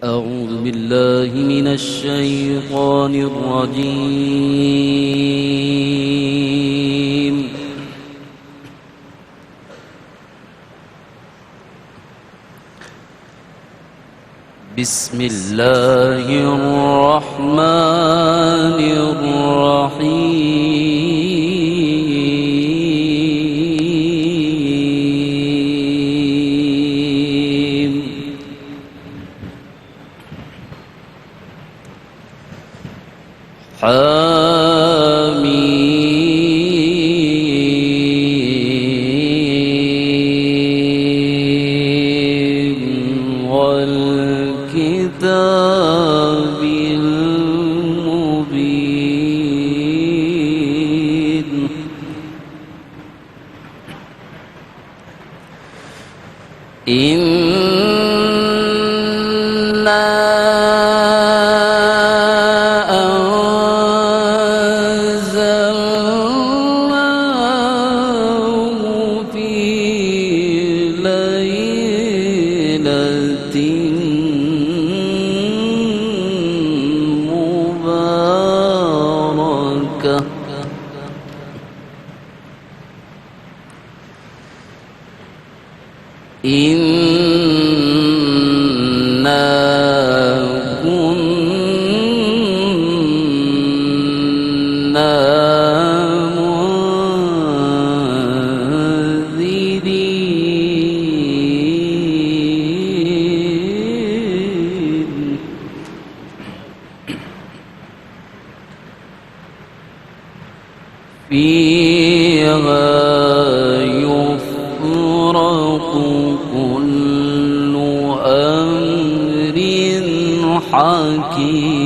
أعوذ بالله من الشيطان الرجيم. بسم الله الرحمن الرحيم. حميم والكتاب المبين. إنا كنا منذرين. فيها يفرق كل أمر حكيم.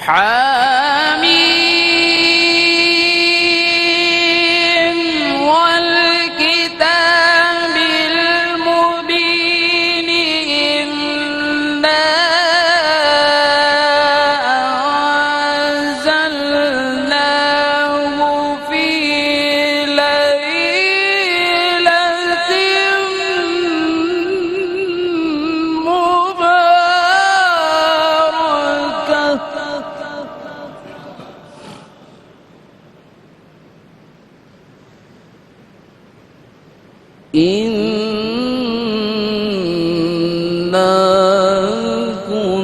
حميم والكتاب المبين. إنا أنزلناه في ليلة مباركة. إنا كنا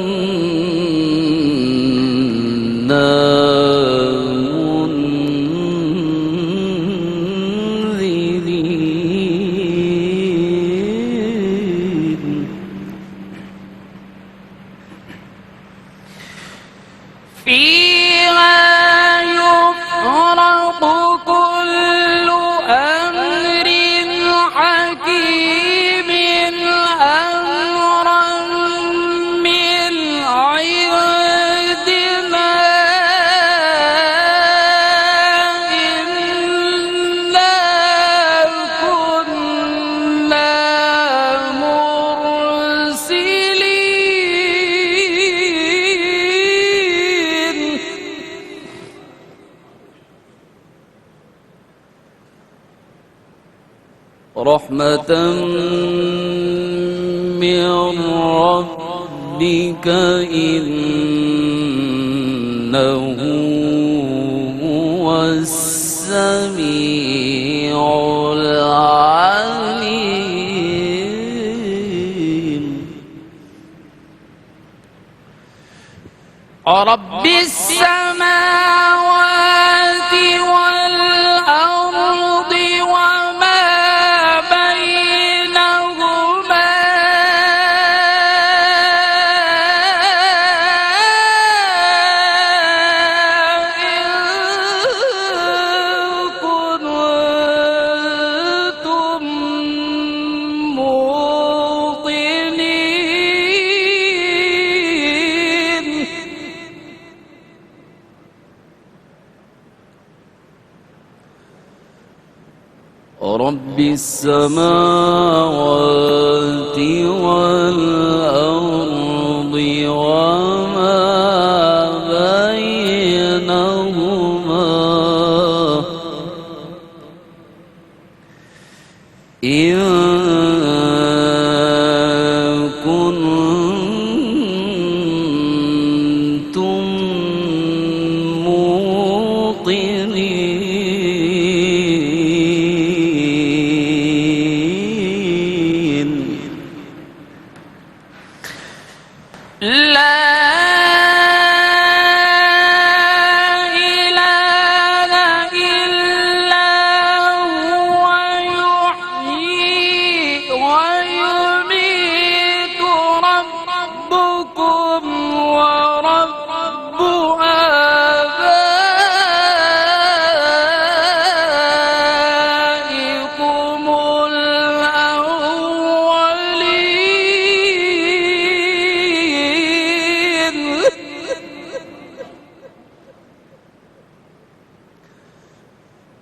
منذرين. فيها يفرق كل أمر حكيم أمرا من عندنا. إنا كنا مرسلين. رحمة من ربك إنه هو السميع العليم. رب السماوات والأرض وما بينهما. إن كنتم موقنين. رب السماوات والأرض وما بينهما.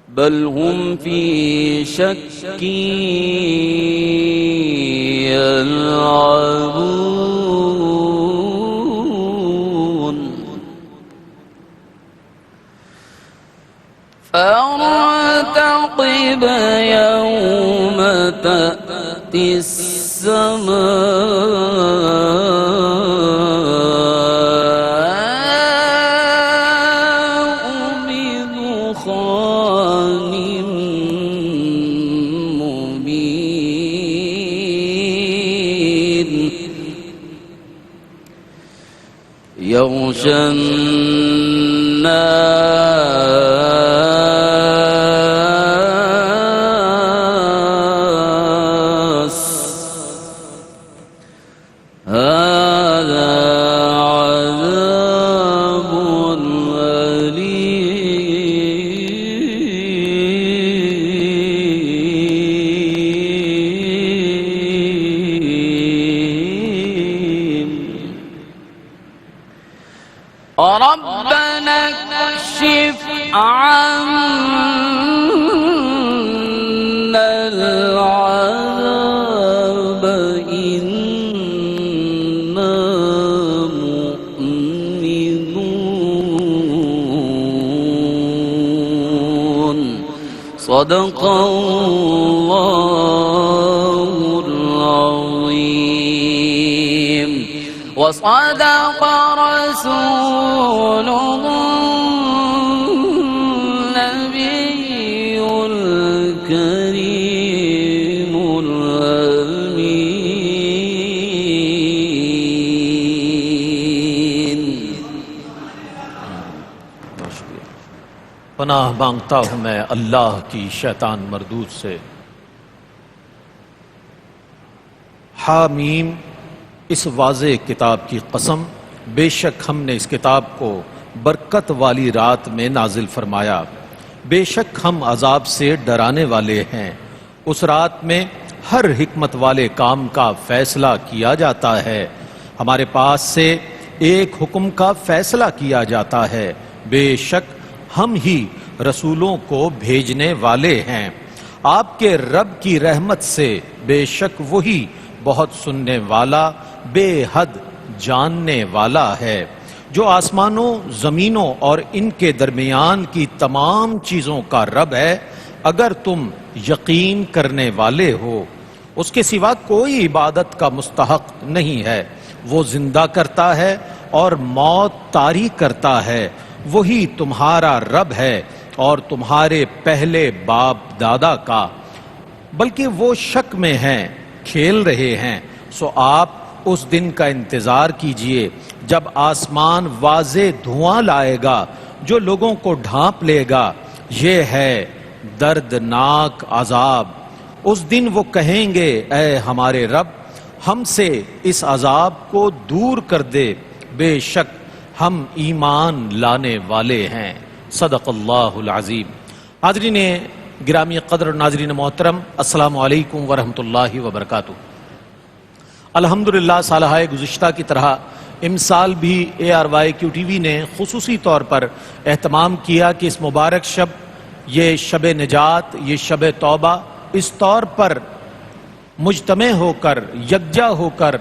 بل هم في شك يلعبون فارتقب يوم تأتي السماء بدخان مبين يغشى الناس هذا عذاب أليم ربنا اكشف عنا العذاب إنا مؤمنون صدق الله العظيم وصدق رسوله النبي الكريم الأمين. پناہ مانگتا ہوں میں اللہ کی شیطان مردود سے. حامیم، اس واضح کتاب کی قسم، بے شک ہم نے اس کتاب کو برکت والی رات میں نازل فرمایا. بے شک ہم عذاب سے ڈرانے والے ہیں. اس رات میں ہر حکمت والے کام کا فیصلہ کیا جاتا ہے. ہمارے پاس سے ایک حکم کا فیصلہ کیا جاتا ہے. بے شک ہم ہی رسولوں کو بھیجنے والے ہیں. آپ کے رب کی رحمت سے بے شک وہی بہت سننے والا، بے حد جاننے والا ہے. جو آسمانوں، زمینوں اور ان کے درمیان کی تمام چیزوں کا رب ہے، اگر تم یقین کرنے والے ہو. اس کے سوا کوئی عبادت کا مستحق نہیں ہے. وہ زندہ کرتا ہے اور موت طاری کرتا ہے. وہی تمہارا رب ہے اور تمہارے پہلے باپ دادا کا. بلکہ وہ شک میں ہیں، کھیل رہے ہیں. سو آپ اس دن کا انتظار کیجئے جب آسمان واضح دھواں لائے گا جو لوگوں کو ڈھانپ لے گا. یہ ہے دردناک عذاب. اس دن وہ کہیں گے، اے ہمارے رب، ہم سے اس عذاب کو دور کر دے. بے شک ہم ایمان لانے والے ہیں. صدق اللہ العظیم. حاضرین گرامی قدر ناظرین محترم، السلام علیکم ورحمۃ اللہ وبرکاتہ. الحمدللہ سالہ گزشتہ کی طرح امسال بھی ARYQTV نے خصوصی طور پر اہتمام کیا کہ اس مبارک شب، یہ شب نجات، یہ شب توبہ، اس طور پر مجتمع ہو کر، یکجا ہو کر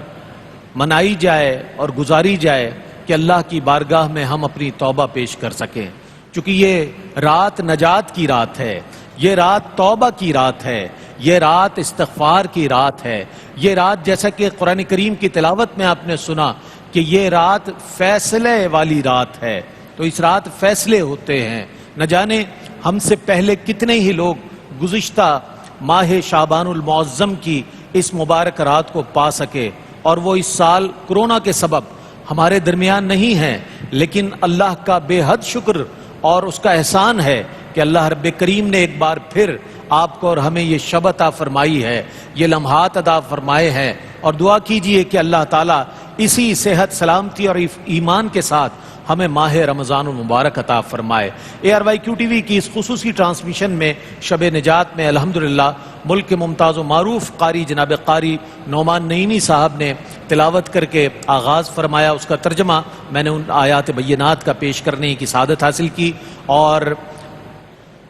منائی جائے اور گزاری جائے کہ اللہ کی بارگاہ میں ہم اپنی توبہ پیش کر سکیں. چونکہ یہ رات نجات کی رات ہے، یہ رات توبہ کی رات ہے، یہ رات استغفار کی رات ہے. یہ رات، جیسا کہ قرآن کریم کی تلاوت میں آپ نے سنا، کہ یہ رات فیصلے والی رات ہے. تو اس رات فیصلے ہوتے ہیں. نہ جانے ہم سے پہلے کتنے ہی لوگ گزشتہ ماہ شعبان المعظم کی اس مبارک رات کو پا سکے، اور وہ اس سال کرونا کے سبب ہمارے درمیان نہیں ہیں، لیکن اللہ کا بے حد شکر اور اس کا احسان ہے کہ اللہ رب کریم نے ایک بار پھر آپ کو اور ہمیں یہ شب عطا فرمائی ہے، یہ لمحات عطا فرمائے ہیں، اور دعا کیجئے کہ اللہ تعالیٰ اسی صحت سلامتی اور ایمان کے ساتھ ہمیں ماہ رمضان المبارک عطا فرمائے۔ ARYQ-TV کی اس خصوصی ٹرانسمیشن میں شب نجات میں الحمدللہ ملک کے ممتاز و معروف قاری جناب قاری نعمان نعیمی صاحب نے تلاوت کر کے آغاز فرمایا، اس کا ترجمہ میں نے ان آیات بینات کا پیش کرنے کی سعادت حاصل کی، اور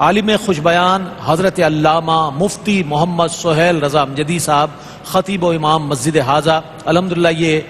عالم خوش بیان حضرت علامہ مفتی محمد سہیل رضا امجدی صاحب خطیب و امام مسجد حاضہ، الحمدللہ یہ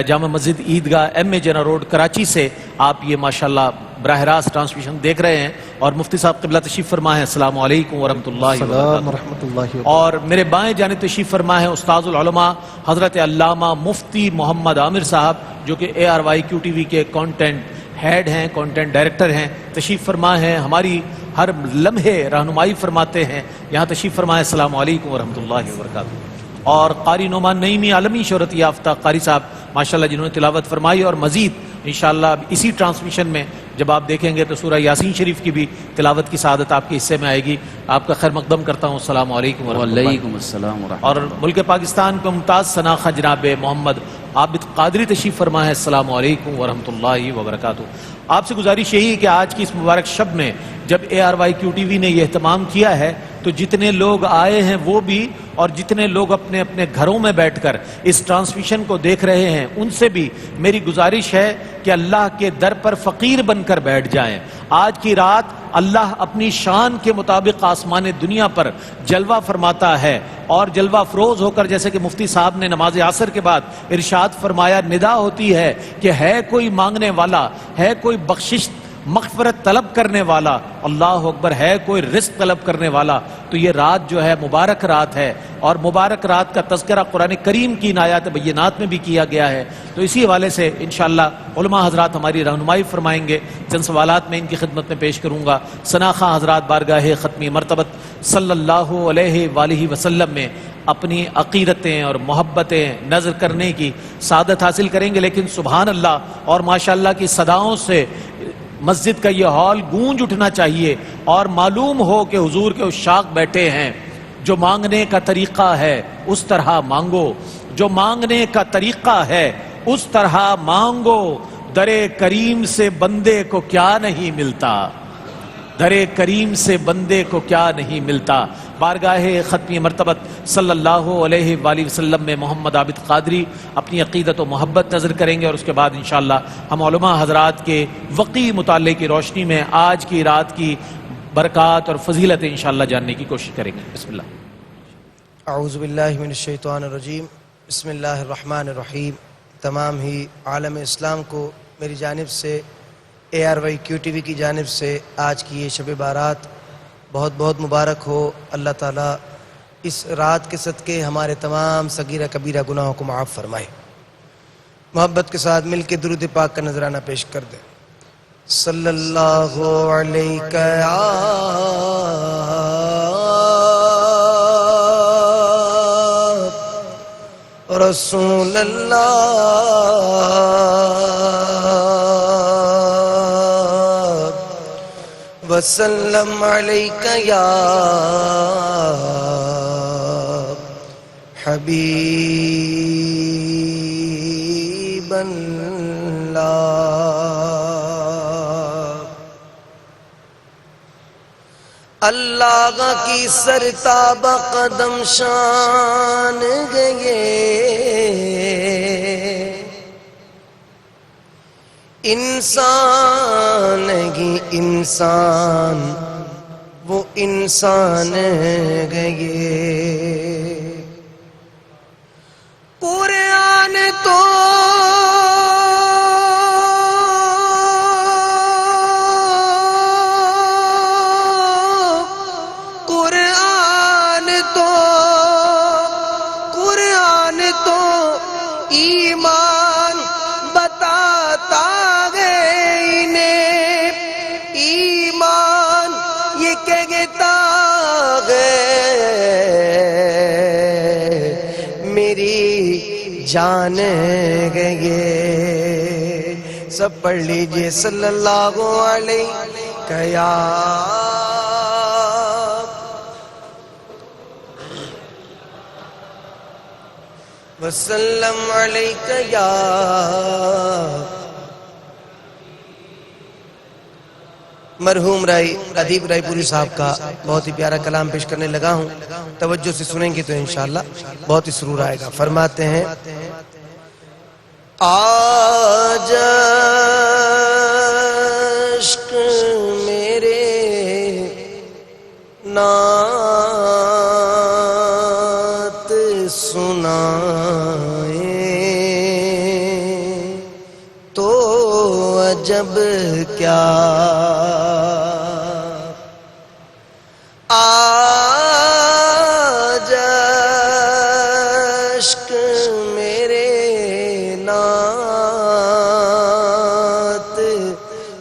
جامع مسجد عیدگاہ ایم اے جنا روڈ کراچی سے آپ یہ ماشاءاللہ براہ راست ٹرانسمیشن دیکھ رہے ہیں، اور مفتی صاحب قبلہ تشریف فرما ہے، السلام علیکم ورحمۃ اللہ وبرکاتہ۔ اور میرے بائیں جانب تشریف فرما ہے استاذ العلماء حضرت علامہ مفتی محمد عامر صاحب، جو کہ ARYQ-TV کے کانٹینٹ ہیڈ ہیں، کانٹینٹ ڈائریکٹر ہیں، تشریف فرما ہے، ہماری ہر لمحے رہنمائی فرماتے ہیں، یہاں تشریف فرمائے، السلام علیکم ورحمۃ اللہ وبرکاتہ۔ اور قاری نعمان نعیمی عالمی شہرت یافتہ قاری صاحب ماشاءاللہ جنہوں نے تلاوت فرمائی، اور مزید انشاءاللہ اسی ٹرانسمیشن میں جب آپ دیکھیں گے تو سورہ یاسین شریف کی بھی تلاوت کی سعادت آپ کے حصے میں آئے گی۔ آپ کا خیر مقدم کرتا ہوں، السلام علیکم ورحمۃ اللہ۔ وعلیکم السلام ورحمۃ اور ملک پاکستان کا ممتاز سناخہ جناب محمد عابد قادری تشریف فرما ہے، السلام علیکم ورحمۃ اللہ وبرکاتہ۔ آپ سے گزارش یہی ہے کہ آج کی اس مبارک شب میں جب ARYQ-TV نے یہ اہتمام کیا ہے تو جتنے لوگ آئے ہیں وہ بھی، اور جتنے لوگ اپنے اپنے گھروں میں بیٹھ کر اس ٹرانسمیشن کو دیکھ رہے ہیں ان سے بھی میری گزارش ہے کہ اللہ کے در پر فقیر بن کر بیٹھ جائیں۔ آج کی رات اللہ اپنی شان کے مطابق آسمان دنیا پر جلوہ فرماتا ہے، اور جلوہ افروز ہو کر جیسے کہ مفتی صاحب نے نماز عصر کے بعد ارشاد فرمایا، ندا ہوتی ہے کہ ہے کوئی مانگنے والا، ہے کوئی بخشش مغفرت طلب کرنے والا، اللہ اکبر، ہے کوئی رزق طلب کرنے والا۔ تو یہ رات جو ہے مبارک رات ہے، اور مبارک رات کا تذکرہ قرآن کریم کی آیات بینات میں بھی کیا گیا ہے۔ تو اسی حوالے سے انشاءاللہ علماء حضرات ہماری رہنمائی فرمائیں گے، چند سوالات میں ان کی خدمت میں پیش کروں گا۔ سناخہ حضرات بارگاہ ختمی مرتبت صلی اللہ علیہ وآلہ وسلم میں اپنی عقیدتیں اور محبتیں نظر کرنے کی سعادت حاصل کریں گے، لیکن سبحان اللہ اور ماشاءاللہ کی صداؤں سے مسجد کا یہ ہال گونج اٹھنا چاہیے، اور معلوم ہو کہ حضور کے عشاق بیٹھے ہیں۔ جو مانگنے کا طریقہ ہے اس طرح مانگو، جو مانگنے کا طریقہ ہے اس طرح مانگو، در کریم سے بندے کو کیا نہیں ملتا، در کریم سے بندے کو کیا نہیں ملتا۔ بارگاہ ختمی مرتبت صلی اللہ علیہ وآلہ وسلم میں محمد عابد قادری اپنی عقیدت و محبت نظر کریں گے، اور اس کے بعد انشاءاللہ ہم علماء حضرات کے وقی مطالعے کی روشنی میں آج کی رات کی برکات اور فضیلت انشاءاللہ جاننے کی کوشش کریں گے۔ بسم اللہ۔ اعوذ باللہ من الشیطان الرجیم، بسم اللہ الرحمن الرحیم۔ تمام ہی عالم اسلام کو میری جانب سے، ARYQ-TV کی جانب سے آج کی یہ شب بارات بہت بہت مبارک ہو۔ اللہ تعالیٰ اس رات کے صدقے ہمارے تمام صغیرہ کبیرہ گناہوں کو معاف فرمائے۔ محبت کے ساتھ مل کے درود پاک کا نذرانہ پیش کر دیں۔ صلی اللہ علیہ رسول اللہ وسلم علیک یا حبیب اللہ۔ اللہ کی سرتاب قدم شان گئے، انسان گی انسان وہ انسان گئے۔ قرآن تو ایمان بتاتا ہے انہیں، ایمان یہ کہتا ہے میری جان گئے۔ سب پڑھ لیجئے صلی اللہ علیہ یا وسلم علیک یا مرحوم رائی ادیب رائے پوری صاحب کا بہت ہی پیارا کلام پیش کرنے لگا ہوں، توجہ سے سنیں گے تو انشاءاللہ بہت ہی سرور آئے گا۔ فرماتے ہیں آج عشق میرے نعت سنائے تو عجب کیا، آج عشق میرے نعت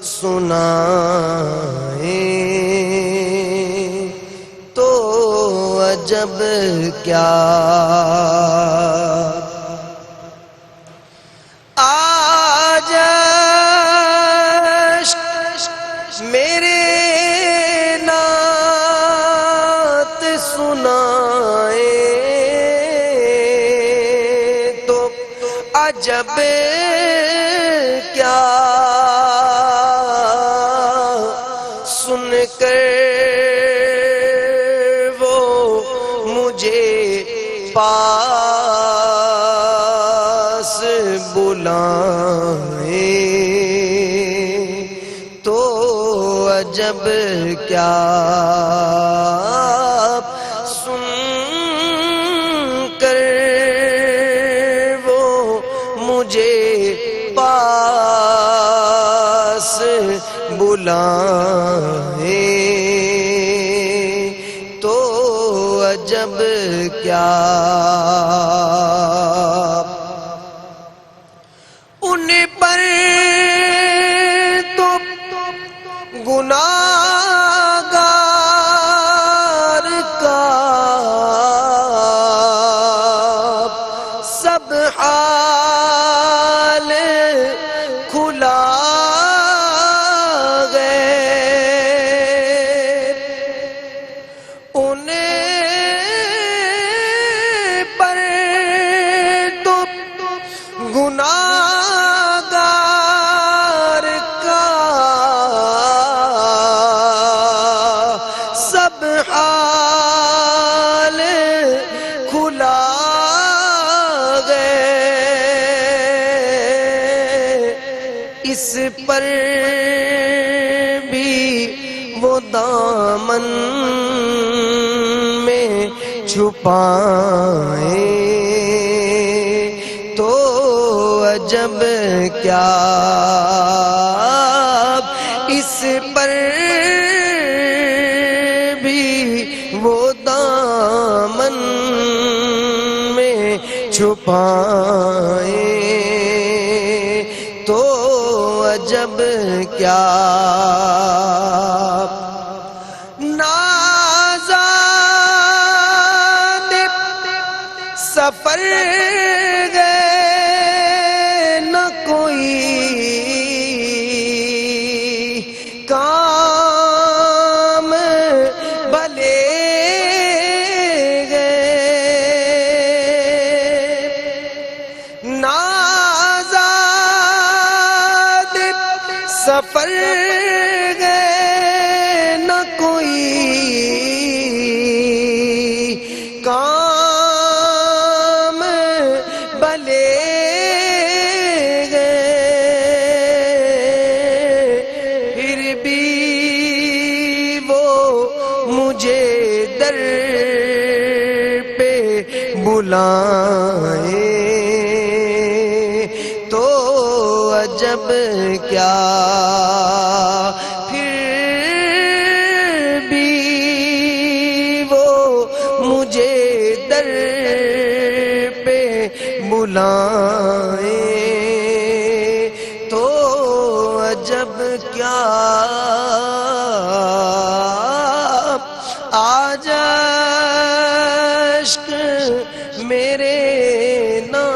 سنائے تو عجب کیا، آج عشق میرے نعت سنائے تو عجب کیا، سن کر وہ مجھے پاس بلائے تو عجب کیا، سن کر وہ مجھے پاس بلائے تو عجب کیا، ان پر تو گناہگار کا سب حال کھلا گئے، ان پر تو گناہگار کا سب حال کھلا گئے، اس پر بھی وہ دامن میں چھپائے تو عجب کیا، اس پر بھی وہ دامن میں چھپائے تو عجب کیا، نازاد سفر گئے نہ کوئی کام بھلے گئے، نازاد سفر گئے نہ کوئی کام بھلے گئے، پھر بھی وہ مجھے در پہ بلائے تو عجب کیا، پھر بھی وہ مجھے در پہ بلائے تو عجب کیا، آج عشق میرے نعت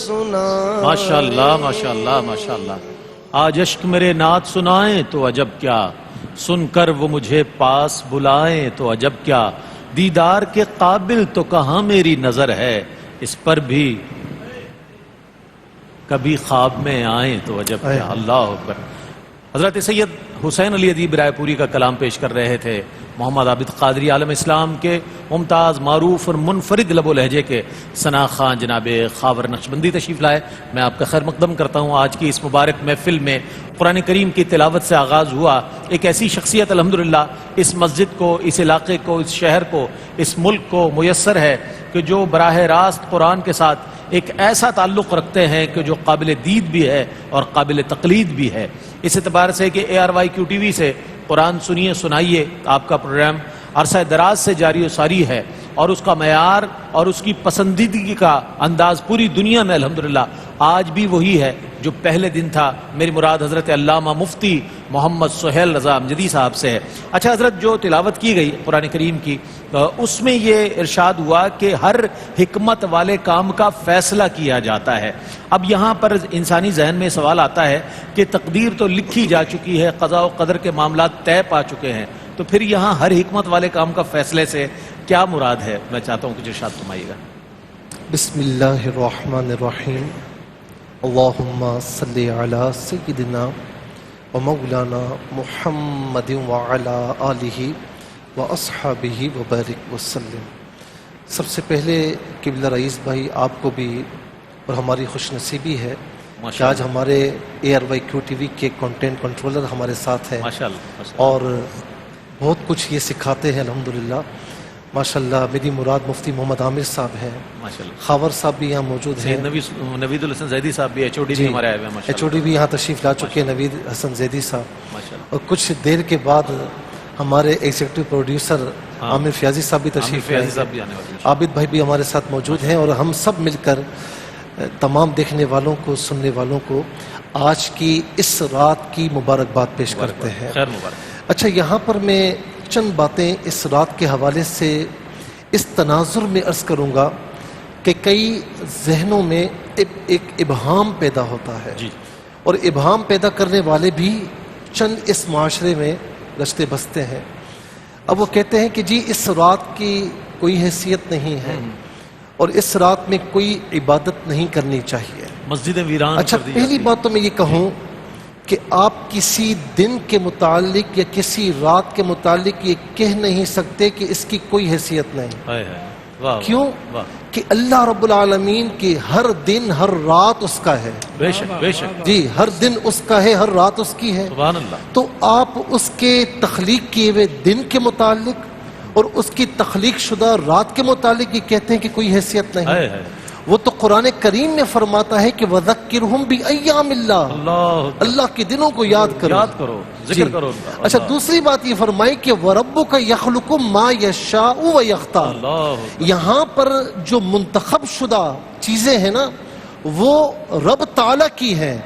سنا ماشاءاللہ ماشاءاللہ ماشاءاللہ. آج اشک میرے نعت سنائیں تو عجب کیا، سن کر وہ مجھے پاس بلائیں تو عجب کیا. دیدار کے قابل تو کہاں میری نظر ہے، اس پر بھی کبھی خواب میں آئیں تو عجب کیا. اللہ اکبر. حضرت سید حسین علی ادیب رائے پوری کا کلام پیش کر رہے تھے محمد عابد قادری عالم اسلام کے ممتاز، معروف اور منفرد لب و لہجے کے ثنا خان جناب خاور نقشبندی تشریف لائے. میں آپ کا خیر مقدم کرتا ہوں. آج کی اس مبارک محفل میں قرآن کریم کی تلاوت سے آغاز ہوا. ایک ایسی شخصیت الحمدللہ اس مسجد کو، اس علاقے کو، اس شہر کو، اس ملک کو میسر ہے کہ جو براہ راست قرآن کے ساتھ ایک ایسا تعلق رکھتے ہیں کہ جو قابل دید بھی ہے اور قابل تقلید بھی ہے. اس اعتبار سے کہ ARYQ TV سے قرآن سنیے سنائیے آپ کا پروگرام عرصہ دراز سے جاری و ساری ہے، اور اس کا معیار اور اس کی پسندیدگی کا انداز پوری دنیا میں الحمدللہ آج بھی وہی ہے جو پہلے دن تھا. میری مراد حضرت علامہ مفتی محمد سہیل رضا امجدی صاحب سے ہے. اچھا حضرت، جو تلاوت کی گئی قرآن کریم کی، اس میں یہ ارشاد ہوا کہ ہر حکمت والے کام کا فیصلہ کیا جاتا ہے. اب یہاں پر انسانی ذہن میں سوال آتا ہے کہ تقدیر تو لکھی جا چکی ہے، قضاء و قدر کے معاملات طے پا چکے ہیں، تو پھر یہاں ہر حکمت والے کام کا فیصلے سے کیا مراد ہے؟ میں چاہتا ہوں کہ ارشاد فرمائیے گا. بسم اللہ الرحمن الرحیم. اللہم صلی علی سیدنا و مولانا محمد وعلی آلہ و اصحابہ وبارک وسلم. سب سے پہلے قبلہ رئیس بھائی، آپ کو بھی اور ہماری خوش نصیبی ہے کہ آج ہمارے ARYQ TV کے کنٹینٹ کنٹرولر ہمارے ساتھ ہیں اور بہت کچھ یہ سکھاتے ہیں الحمدللہ. ماشاءاللہ. میری مراد مفتی محمد عامر صاحب ہیں، خاور صاحب بھی یہاں موجود ہیں، نوید الحسن زیدی صاحب بھی HOD بھی ہمارے آئے ہوئے ہیں، HOD بھی یہاں تشریف لا چکے ہیں، نوید حسن زیدی صاحب. اور کچھ دیر کے بعد ہمارے ایگزیکٹو پروڈیوسر عامر فیاضی صاحب بھی تشریف لائے ہیں، عابد بھائی بھی ہمارے ساتھ موجود ہیں، اور ہم سب مل کر تمام دیکھنے والوں کو، سننے والوں کو آج کی اس رات کی مبارکباد پیش کرتے ہیں. خیر مبارک. اچھا، یہاں پر میں چند باتیں اس رات کے حوالے سے اس تناظر میں عرض کروں گا کہ کئی ذہنوں میں ایک ابہام پیدا ہوتا ہے، اور ابہام پیدا کرنے والے بھی چند اس معاشرے میں رچتے بستے ہیں. اب وہ کہتے ہیں کہ جی اس رات کی کوئی حیثیت نہیں ہے اور اس رات میں کوئی عبادت نہیں کرنی چاہیے، مسجد ویران. اچھا، پہلی بات تو میں یہ کہوں کہ آپ کسی دن کے متعلق یا کسی رات کے متعلق یہ کہہ نہیں سکتے کہ اس کی کوئی حیثیت نہیں. کیوں؟ کہ اللہ رب العالمین کی ہر دن ہر رات اس کا ہے. بے شک بے شک. جی، ہر دن اس کا ہے، ہر رات اس کی ہے. سبحان اللہ. تو آپ اس کے تخلیق کیے ہوئے دن کے متعلق اور اس کی تخلیق شدہ رات کے متعلق یہ کہتے ہیں کہ کوئی حیثیت نہیں. وہ تو قرآن کریم میں فرماتا ہے کہ وَذَكِّرْهُمْ بِأَيَّامِ اللَّهِ، اللہ کے دنوں کو یاد کرو، ذکر کرو. اچھا، دوسری بات یہ فرمائی کہ وَرَبُّكَ يَخْلُقُ مَا يَشَاءُ وَيَخْتَارُ. یہاں پر جو منتخب شدہ چیزیں ہیں نا، وہ رب تعالیٰ کی ہیں.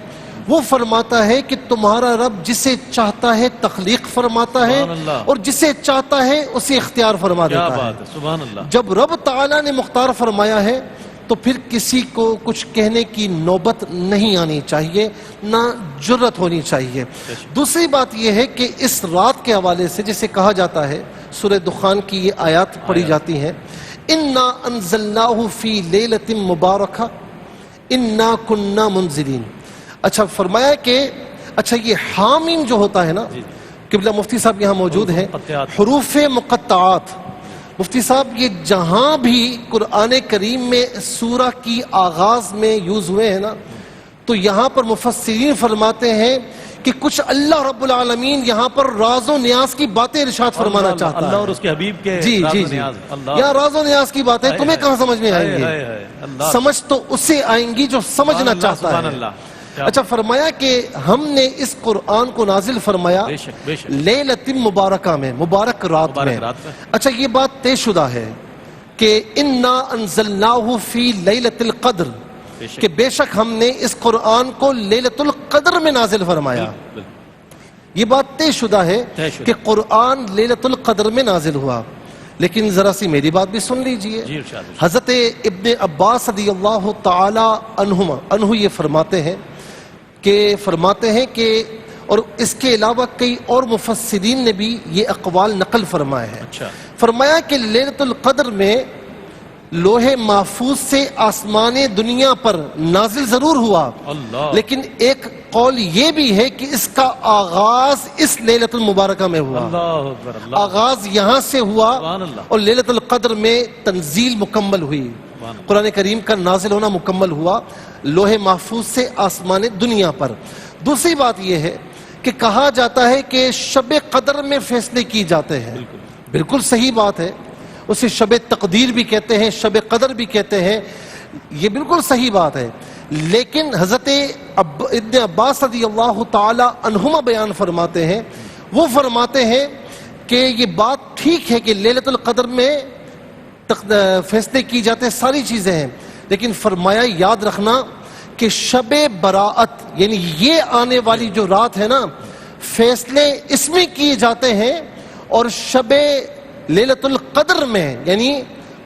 وہ فرماتا ہے کہ تمہارا رب جسے چاہتا ہے تخلیق فرماتا ہے اور جسے چاہتا ہے اسے اختیار فرما دیتا ہے. سبحان اللہ. جب رب تعالیٰ نے مختار فرمایا ہے تو پھر کسی کو کچھ کہنے کی نوبت نہیں آنی چاہیے، نہ جرت ہونی چاہیے. دوسری بات یہ ہے کہ اس رات کے حوالے سے جسے کہا جاتا ہے، سورہ دخان کی یہ آیات پڑھی جاتی ہیں، اِنَّا أَنزَلْنَاهُ فِي لَيْلَةٍ مُبَارَكَةٍ اِنَّا كُنَّا مُنزِلِينَ. اچھا، فرمایا کہ اچھا یہ حامیم جو ہوتا ہے نا، قبلہ مفتی صاحب یہاں موجود ہیں، حروف مقطعات. مفتی صاحب یہ جہاں بھی قرآن کریم میں سورہ کی آغاز میں یوز ہوئے ہیں نا، تو یہاں پر مفسرین فرماتے ہیں کہ کچھ اللہ رب العالمین یہاں پر راز و نیاز کی باتیں ارشاد فرمانا چاہتا ہے. اللہ اور اس کے حبیب کے جی جی جی، یا راز و نیاز کی باتیں تمہیں کہاں سمجھ میں آئیں گے؟ سمجھ تو اسے آئیں گی جو سمجھنا چاہتا ہے. اچھا، فرمایا کہ ہم نے اس قرآن کو نازل فرمایا لیلۃ مبارکہ میں، مبارک رات میں. اچھا، یہ بات طے شدہ ہے کہ انا انزلناہ فی لیلۃ القدر، کہ بے شک ہم نے اس قرآن کو لیلۃ القدر میں نازل فرمایا. یہ بات طے شدہ ہے کہ قرآن لیلۃ القدر میں نازل ہوا. لیکن ذرا سی میری بات بھی سن لیجئے. جی ارشاد. حضرت ابن عباس رضی اللہ تعالی عنہ یہ فرماتے ہیں کہ اور اس کے علاوہ کئی اور مفسرین نے بھی یہ اقوال نقل فرمائے ہیں. اچھا. فرمایا کہ لیلۃ القدر میں لوح محفوظ سے آسمان دنیا پر نازل ضرور ہوا, اللہ. لیکن ایک قول یہ بھی ہے کہ اس کا آغاز اس لیلۃ المبارکہ میں ہوا. اللہ اکبر. اللہ. آغاز یہاں سے ہوا سبحان اللہ. اور لیلۃ القدر میں تنزیل مکمل ہوئی, قرآن کریم کا نازل ہونا مکمل ہوا لوح محفوظ سے آسمان دنیا پر. دوسری بات یہ ہے کہ کہا جاتا ہے کہ شب قدر میں فیصلے کی جاتے ہیں. بالکل صحیح بات ہے, اسے شب تقدیر بھی کہتے ہیں, شب قدر بھی کہتے ہیں, یہ بالکل صحیح بات ہے. لیکن حضرت ابن عباس رضی اللہ تعالی عنہما بیان فرماتے ہیں, وہ فرماتے ہیں کہ یہ بات ٹھیک ہے کہ لیلۃ القدر میں فیصلے کی جاتے ہیں, ساری چیزیں ہیں, لیکن فرمایا یاد رکھنا کہ شب براءت یعنی یہ آنے والی جو رات ہے نا, فیصلے اس میں کیے جاتے ہیں, اور شب لیلۃ القدر میں یعنی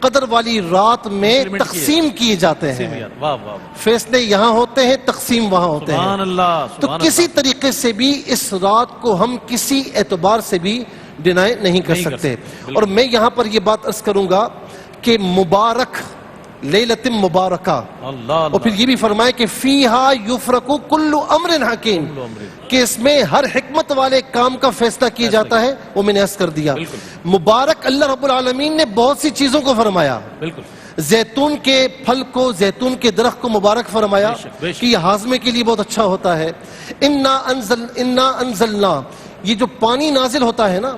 قدر والی رات میں تقسیم کیے جاتے ہیں. واہ واہ. فیصلے یہاں ہوتے ہیں, تقسیم وہاں ہوتے ہیں. سبحان اللہ. تو کسی طریقے سے بھی اس رات کو ہم کسی اعتبار سے بھی ڈینائی نہیں کر سکتے. اور میں یہاں پر یہ بات عرض کروں گا کہ مبارک لیلۃ مبارکہ, اور پھر یہ بھی فرمائے کہ فیہا یفرق کل امر حکیم, کہ اس میں ہر حکمت والے کام کا فیصلہ کیا جاتا ہے. وہ میں نے عرض کر دیا. مبارک اللہ رب العالمین نے بہت سی چیزوں کو فرمایا. زیتون کے پھل کو, زیتون کے درخت کو مبارک فرمایا کہ یہ ہاضمے کے لیے بہت اچھا ہوتا ہے. انا انزلنا, یہ جو پانی نازل ہوتا ہے نا,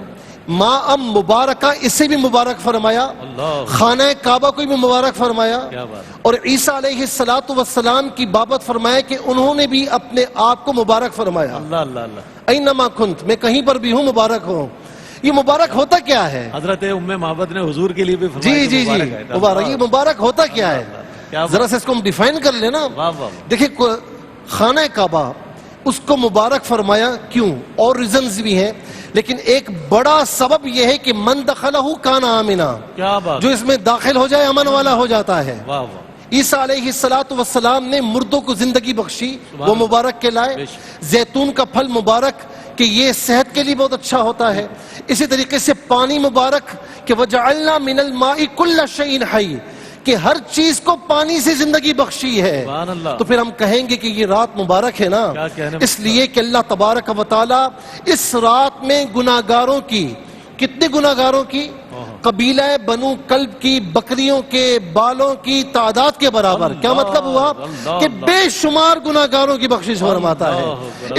ماء مبارکہ, اسے بھی مبارک فرمایا. خانہ کعبہ کو بھی مبارک فرمایا. اور عیسیٰ علیہ السلام کی بابت فرمایا کہ انہوں نے بھی اپنے آپ کو مبارک فرمایا. اینما کنت, میں کہیں پر بھی ہوں مبارک ہوں. یہ مبارک ہوتا کیا ہے؟ حضرت ام معبد نے حضور کے لیے بھی فرمایا. جی مبارک. یہ مبارک ہوتا کیا ہے؟ ذرا سے اس کو ہم ڈیفائن کر لینا. دیکھیں خانہ کعبہ اس کو مبارک فرمایا, کیوں؟ اور ریزنز بھی ہیں, لیکن ایک بڑا سبب یہ ہے کہ من دخلہ کان آمنا, جو اس میں داخل ہو جائے امن والا ہو جاتا ہے. عیسیٰ علیہ السلام نے مردوں کو زندگی بخشی, وہ مبارک کہلائے. زیتون کا پھل مبارک کہ یہ صحت کے لیے بہت اچھا ہوتا ہے. اسی طریقے سے پانی مبارک کہ وجعلنا من الماء کل شیء حی, کہ ہر چیز کو پانی سے زندگی بخشی ہے. تو پھر ہم کہیں گے کہ یہ رات مبارک ہے نا, اس لیے کہ اللہ تبارک و تعالی اس رات میں گناہگاروں کی, کتنے گناہگاروں کی, قبیلہ بنو کلب کی بکریوں کے بالوں کی تعداد کے برابر. کیا مطلب ہوا؟ کہ بے شمار گناہگاروں کی بخشش فرماتا ہے.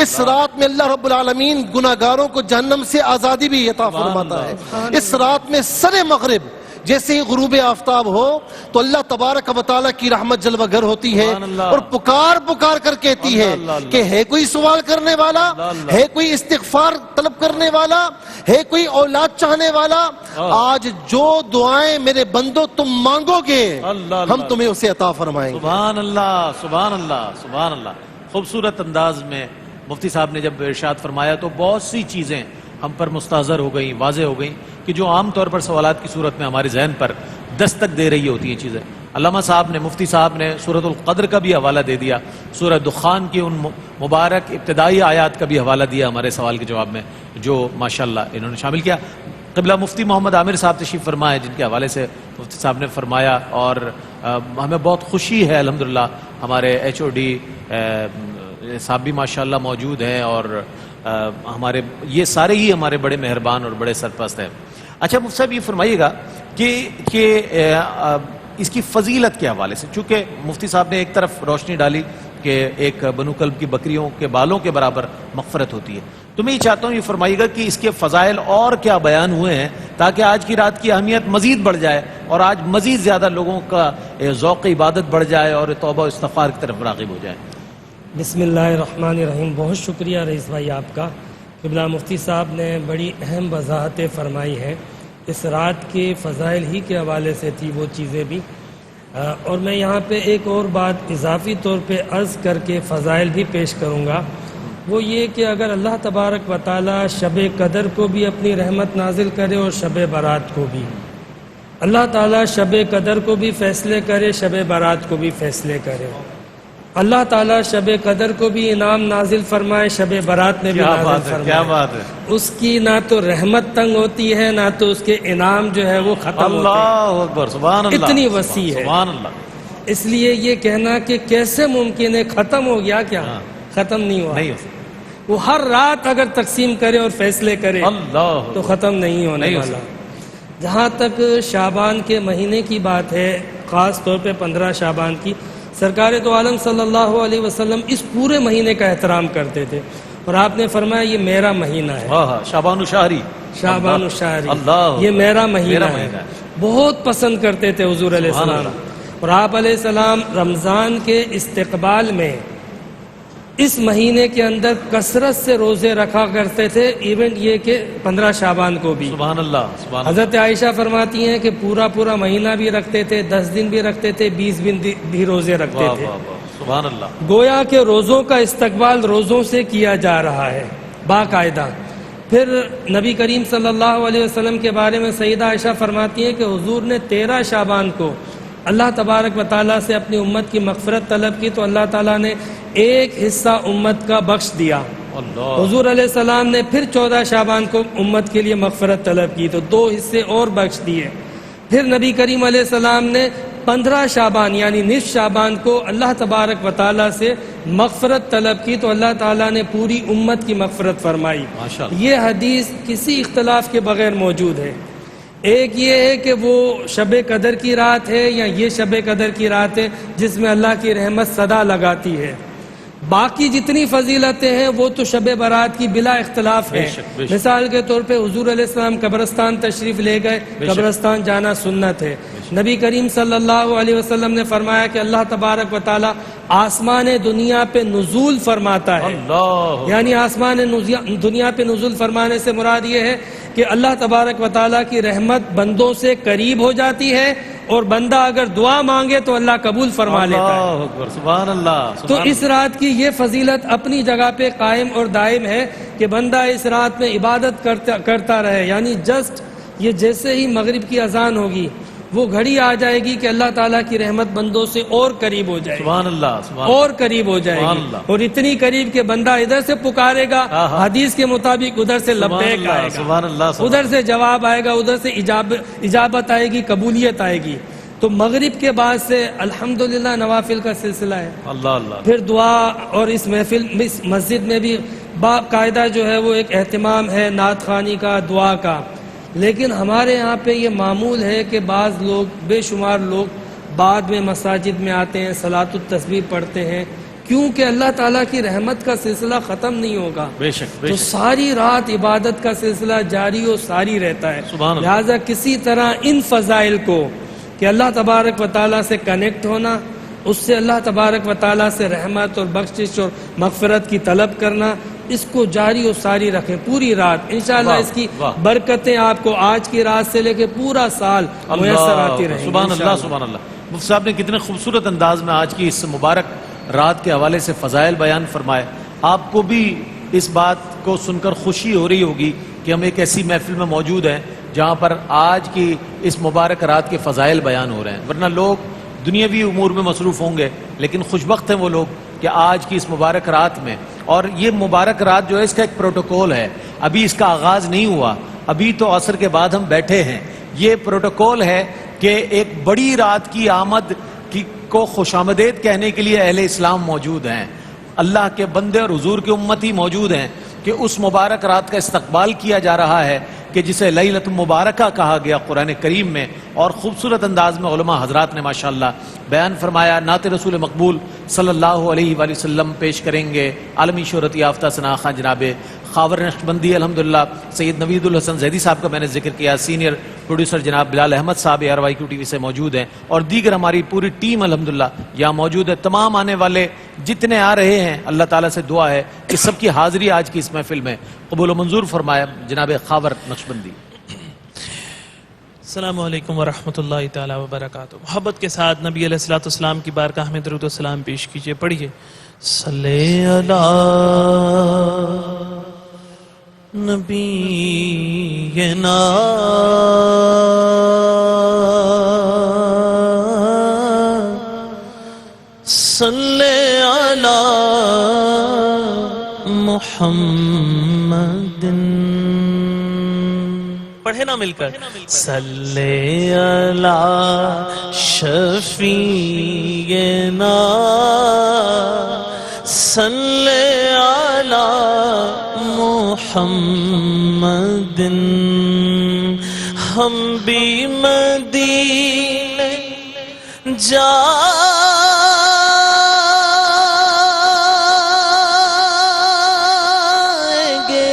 اس رات میں اللہ رب العالمین گناہگاروں کو جہنم سے آزادی بھی عطا فرماتا ہے. اس رات میں سر مغرب جیسے ہی غروب آفتاب ہو تو اللہ تبارک و تعالیٰ کی رحمت جلوہ گر ہوتی ہے, اور پکار کر کہتی ہے کہ ہے کوئی سوال کرنے والا, ہے کوئی استغفار طلب کرنے والا, ہے کوئی اولاد چاہنے والا, آج جو دعائیں میرے بندوں تم مانگو گے ہم تمہیں اسے عطا فرمائیں گے. سبحان اللہ. سبحان اللہ. سبحان اللہ. خوبصورت انداز میں مفتی صاحب نے جب ارشاد فرمایا تو بہت سی چیزیں ہم پر مستحضر ہو گئیں, واضح ہو گئیں, کہ جو عام طور پر سوالات کی صورت میں ہمارے ذہن پر دستک دے رہی ہوتی ہیں چیزیں. علامہ صاحب نے, مفتی صاحب نے سورۃ القدر کا بھی حوالہ دے دیا, سورہ دخان کی ان مبارک ابتدائی آیات کا بھی حوالہ دیا ہمارے سوال کے جواب میں, جو ماشاءاللہ انہوں نے شامل کیا. قبلہ مفتی محمد عامر صاحب تشریف فرمائے, جن کے حوالے سے مفتی صاحب نے فرمایا, اور ہمیں بہت خوشی ہے الحمدللہ ہمارے HOD صاحب بھی ماشاءاللہ موجود ہیں, اور ہمارے یہ سارے ہی ہمارے بڑے مہربان اور بڑے سرپرست ہیں. اچھا مفتی صاحب یہ فرمائیے گا کہ اس کی فضیلت کے حوالے سے, چونکہ مفتی صاحب نے ایک طرف روشنی ڈالی کہ ایک بنو کلب کی بکریوں کے بالوں کے برابر مغفرت ہوتی ہے, تو میں یہ چاہتا ہوں یہ فرمائیے گا کہ اس کے فضائل اور کیا بیان ہوئے ہیں تاکہ آج کی رات کی اہمیت مزید بڑھ جائے اور آج مزید زیادہ لوگوں کا ذوق عبادت بڑھ جائے اور توبہ و استغفار کی طرف راغب ہو جائے. بسم اللہ الرحمن الرحیم. بہت شکریہ رئیس بھائی آپ کا. قبلہ مفتی صاحب نے بڑی اہم وضاحتیں فرمائی ہیں. اس رات کے فضائل ہی کے حوالے سے تھی وہ چیزیں بھی, اور میں یہاں پہ ایک اور بات اضافی طور پہ عرض کر کے فضائل بھی پیش کروں گا. وہ یہ کہ اگر اللہ تبارک و تعالی شب قدر کو بھی اپنی رحمت نازل کرے اور شب برات کو بھی, اللہ تعالیٰ شب قدر کو بھی فیصلے کرے، شب برات کو بھی فیصلے کرے۔ اللہ تعالیٰ شب قدر کو بھی انعام نازل فرمائے، شب برات میں بھی کیا نازل بات ہے، فرمائے۔ کیا بات ہے، اس کی نہ تو رحمت تنگ ہوتی ہے، نہ تو اس کے انعام جو ہے وہ ختم ہوتے ہیں۔ اللہ اکبر، سبحان اللہ، اتنی وسیع ہے۔ سبحان اللہ۔ اس لیے یہ کہنا کہ کیسے ممکن ہے ختم ہو گیا، کیا ختم نہیں ہوا؟ نہیں ہو سکتا، وہ ہر رات اگر تقسیم کرے اور فیصلے کرے اللہ تو ختم نہیں ہونے نہیں ہو والا۔ جہاں تک شعبان کے مہینے کی بات ہے، خاص طور پہ 15 شعبان کی، سرکار دو عالم صلی اللہ علیہ وسلم اس پورے مہینے کا احترام کرتے تھے، اور آپ نے فرمایا یہ میرا مہینہ ہے، ہاں ہاں، شعبان الشہری، شعبان الشہری، اللہ، یہ میرا مہینہ میرا ہے۔ مہینہ ہے۔ بہت پسند کرتے تھے حضور علیہ سبحان السلام، اللہ۔ اور آپ علیہ السلام رمضان کے استقبال میں اس مہینے کے اندر کثرت سے روزے رکھا کرتے تھے، ایونٹ یہ کہ 15 شعبان کو بھی۔ سبحان اللہ، سبحان اللہ۔ حضرت عائشہ فرماتی ہیں کہ پورا مہینہ بھی رکھتے تھے، 10 دن بھی رکھتے تھے، 20 دن بھی روزے رکھتے واہ تھے۔ واہ واہ، سبحان اللہ۔ گویا کہ روزوں کا استقبال روزوں سے کیا جا رہا ہے باقاعدہ۔ پھر نبی کریم صلی اللہ علیہ وسلم کے بارے میں سیدہ عائشہ فرماتی ہیں کہ حضور نے 13 شعبان کو اللہ تبارک و تعالیٰ سے اپنی امت کی مغفرت طلب کی، تو اللہ تعالیٰ نے ایک حصہ امت کا بخش دیا۔ اللہ، حضور علیہ السلام نے پھر 14 شعبان کو امت کے لیے مغفرت طلب کی، تو 2 حصے اور بخش دیے۔ پھر نبی کریم علیہ السلام نے 15 شعبان یعنی نصف شعبان کو اللہ تبارک و تعالیٰ سے مغفرت طلب کی، تو اللہ تعالیٰ نے پوری امت کی مغفرت فرمائی۔ ماشاءاللہ۔ یہ حدیث کسی اختلاف کے بغیر موجود ہے۔ ایک یہ ہے کہ وہ شب قدر کی رات ہے، یا یہ شب قدر کی رات ہے جس میں اللہ کی رحمت صدا لگاتی ہے۔ باقی جتنی فضیلتیں ہیں وہ تو شب برات کی بلا اختلاف ہے۔ بے شک، بے شک۔ مثال کے طور پہ حضور علیہ السلام قبرستان تشریف لے گئے، بے شک۔ قبرستان جانا سنت ہے۔ نبی کریم صلی اللہ علیہ وسلم نے فرمایا کہ اللہ تبارک و تعالی آسمان دنیا پہ نزول فرماتا ہے، اللہ، یعنی آسمان دنیا پہ نزول فرمانے سے مراد یہ ہے کہ اللہ تبارک و تعالیٰ کی رحمت بندوں سے قریب ہو جاتی ہے، اور بندہ اگر دعا مانگے تو اللہ قبول فرما لیتا ہے۔ اللہ اکبر، سبحان اللہ، تو سبحان اس رات کی یہ فضیلت اپنی جگہ پہ قائم اور دائم ہے کہ بندہ اس رات میں عبادت کرتا رہے، یعنی جسٹ یہ جیسے ہی مغرب کی اذان ہوگی وہ گھڑی آ جائے گی کہ اللہ تعالیٰ کی رحمت بندوں سے اور قریب ہو جائے گی، سبحان اللہ، سبحان اور قریب ہو جائے سبحان گی، اللہ۔ اور اتنی قریب کہ بندہ ادھر سے پکارے گا، ہاں۔ حدیث کے مطابق ادھر سے لبیک اللہ، آئے گا، سبحان اللہ، سبحان ادھر سے جواب آئے گا، ادھر سے اجابت آئے گی، قبولیت آئے گی۔ تو مغرب کے بعد سے الحمدللہ نوافل کا سلسلہ ہے، اللہ، اللہ، پھر دعا، اور اس محفل اس مسجد میں بھی باقاعدہ جو ہے وہ ایک اہتمام ہے نعت خوانی کا، دعا کا۔ لیکن ہمارے یہاں پہ یہ معمول ہے کہ بعض لوگ، بے شمار لوگ بعد میں مساجد میں آتے ہیں، صلاۃ التسبیح پڑھتے ہیں، کیونکہ اللہ تعالیٰ کی رحمت کا سلسلہ ختم نہیں ہوگا، بے شک، بے تو شک، ساری رات عبادت کا سلسلہ جاری و ساری رہتا ہے۔ سبحان اللہ۔ لہٰذا کسی طرح ان فضائل کو کہ اللہ تبارک و تعالیٰ سے کنیکٹ ہونا، اس سے اللہ تبارک و تعالیٰ سے رحمت اور بخشش اور مغفرت کی طلب کرنا، اس کو جاری و ساری رکھیں پوری رات، انشاءاللہ واہ، اس کی واہ۔ برکتیں آپ کو آج کی رات سے لے کے پورا سال میسر آتی رہیں گی سبحان اللہ، انشاءاللہ۔ سبحان اللہ۔ مفتی صاحب نے کتنے خوبصورت انداز میں آج کی اس مبارک رات کے حوالے سے فضائل بیان فرمائے۔ آپ کو بھی اس بات کو سن کر خوشی ہو رہی ہوگی کہ ہم ایک ایسی محفل میں موجود ہیں جہاں پر آج کی اس مبارک رات کے فضائل بیان ہو رہے ہیں، ورنہ لوگ دنیاوی امور میں مصروف ہوں گے، لیکن خوش بخت ہیں وہ لوگ کہ آج کی اس مبارک رات میں، اور یہ مبارک رات جو ہے اس کا ایک پروٹوکول ہے، ابھی اس کا آغاز نہیں ہوا، ابھی تو عصر کے بعد ہم بیٹھے ہیں، یہ پروٹوکول ہے کہ ایک بڑی رات کی آمد کو خوش آمدید کہنے کے لیے اہل اسلام موجود ہیں، اللہ کے بندے اور حضور کے امتی موجود ہیں کہ اس مبارک رات کا استقبال کیا جا رہا ہے کہ جسے لیلۃ مبارکہ کہا گیا قرآن کریم میں، اور خوبصورت انداز میں علماء حضرات نے ماشاءاللہ بیان فرمایا۔ نعت رسول مقبول صلی اللہ علیہ وآلہ وسلم پیش کریں گے عالمی شہرت یافتہ ثنا خان جناب خاور نقشبندی الحمدللہ، سید نوید الحسن زیدی صاحب کا میں نے ذکر کیا، سینئر پروڈیوسر جناب بلال احمد صاحب ARYQ TV سے موجود ہیں، اور دیگر ہماری پوری ٹیم الحمدللہ یہاں موجود ہے۔ تمام آنے والے جتنے آ رہے ہیں اللہ تعالیٰ سے دعا ہے کہ سب کی حاضری آج کی اس محفل میں قبول و منظور فرمایا۔ جناب خاور نقشبندی۔ السلام علیکم ورحمۃ اللہ تعالیٰ وبرکاتہ۔ محبت کے ساتھ نبی علیہ الصلوۃ والسلام کی بارگاہ میں درود و سلام پیش کیجئے، پڑھیے صلی علی نبینا صلی علی محمد پڑھے نا مل کر صلی علی شفیعنا صلی علی محمد ہم بھی مدینے جائیں گے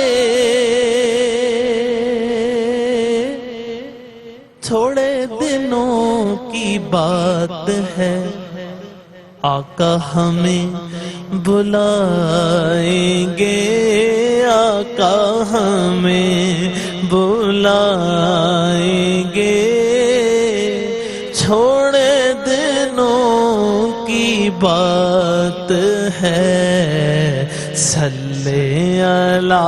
تھوڑے دنوں کی بات ہے آقا ہمیں بلائیں گے آقا ہمیں بلائیں گے تھوڑے دنوں کی بات ہے صلی علی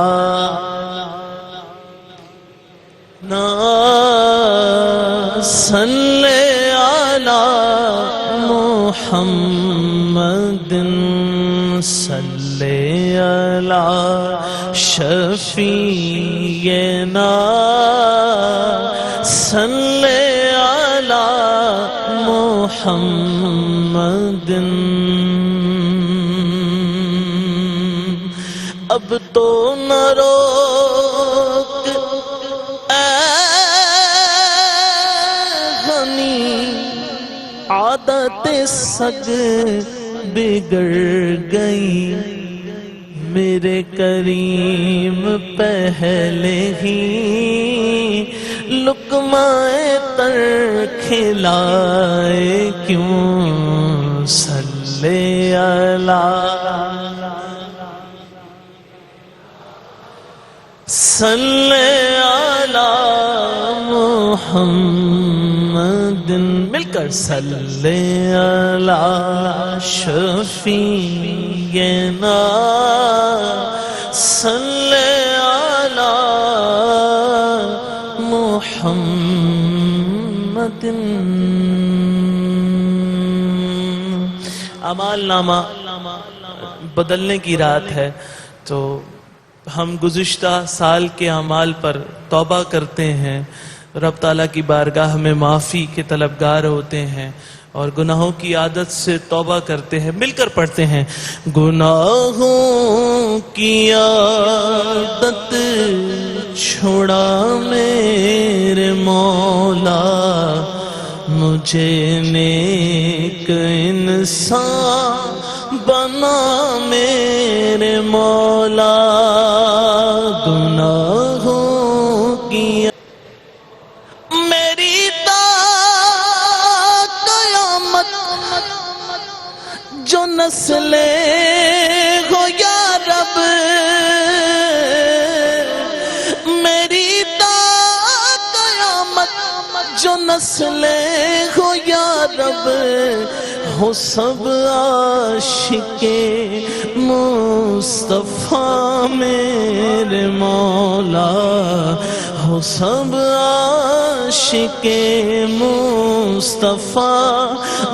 صلی علی محمد صلی علی شفیعنا صلی علی محمد اب تو نہ روک اے غنی عادت سگ بگڑ گئی میرے کریم پہلے ہی لقمہ تر کھلائے کیوں صلی علی صلی علی محمد مل کر صلی علی شفیعنا صلی علی محمد اعمال نامہ بدلنے کی رات ہے تو ہم گزشتہ سال کے اعمال پر توبہ کرتے ہیں رب تعالیٰ کی بارگاہ میں معافی کے طلبگار ہوتے ہیں اور گناہوں کی عادت سے توبہ کرتے ہیں مل کر پڑھتے ہیں گناہوں کی عادت چھوڑا میرے مولا مجھے نیک انسان بنا میرے مولا گناہوں کی میری تا قیامت جو نسلیں ہو یا رب میری تا قیامت جو نسلیں ہو یا رب ہو سب عاشق مصطفیٰ میرے مولا ہو سب عاشق مصطفیٰ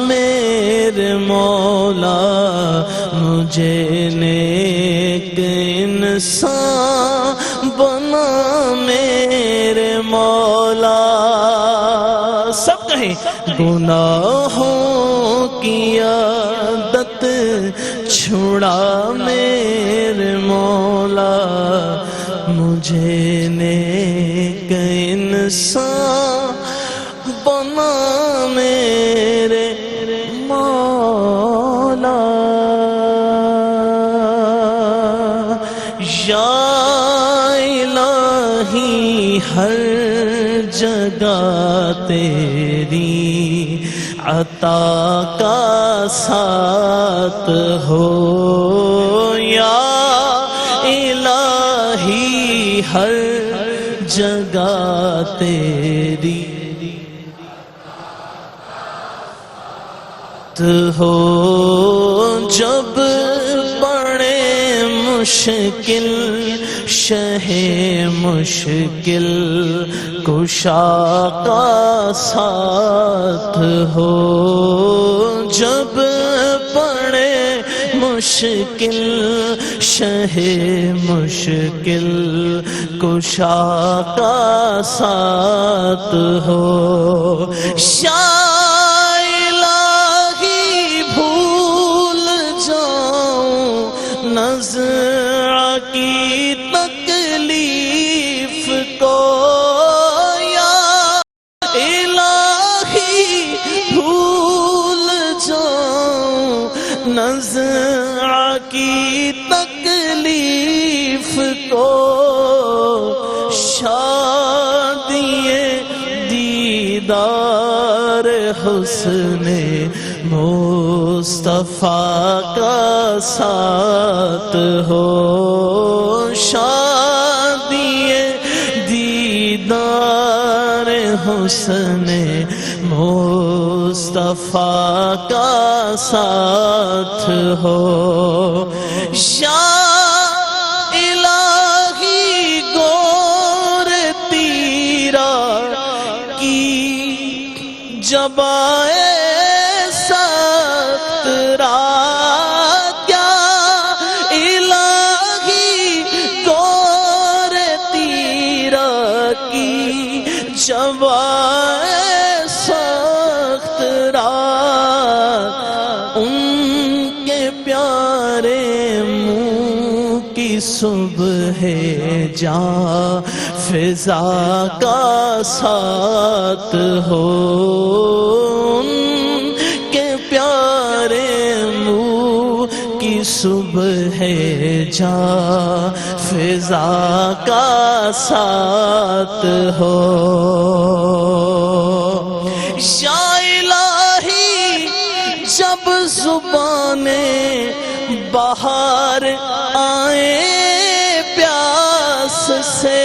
میرے مولا مجھے نیک انسان بنا میرے مولا سب کہیں گناہوں کی عادت چھڑا میرے مولا مجھے نیک انسان بنا میرے مولا یا الہی ہر جگہ تیری عطا کا ساتھ ہو یا الہی ہر جگہ تیری ہو جب بڑے مشکل شہ مشکل کشا کا ساتھ ہو جب پڑے مشکل شہ مشکل کشا کا ساتھ ہو الہی بھول جاؤں نزع کی تکلیف کو یا الہی بھول جاؤں نزع کی تکلیف کو شادی دیدار حسن مصطفیٰ کا ساتھ ہو شادی دیدار حسن مصطفیٰ کا ساتھ ہو یا الہی گور تیرا کی جب آئے سخت رات کیا الہی گور تیرا کی جب آئے سخت رات ان کے پیارے منہ کی صبح جاں فضا کا ساتھ ہو ان کے پیارے منہ کی صبح جاں فضا کا ساتھ ہو یا الہی جب زبانیں باہر آئیں پیاس سے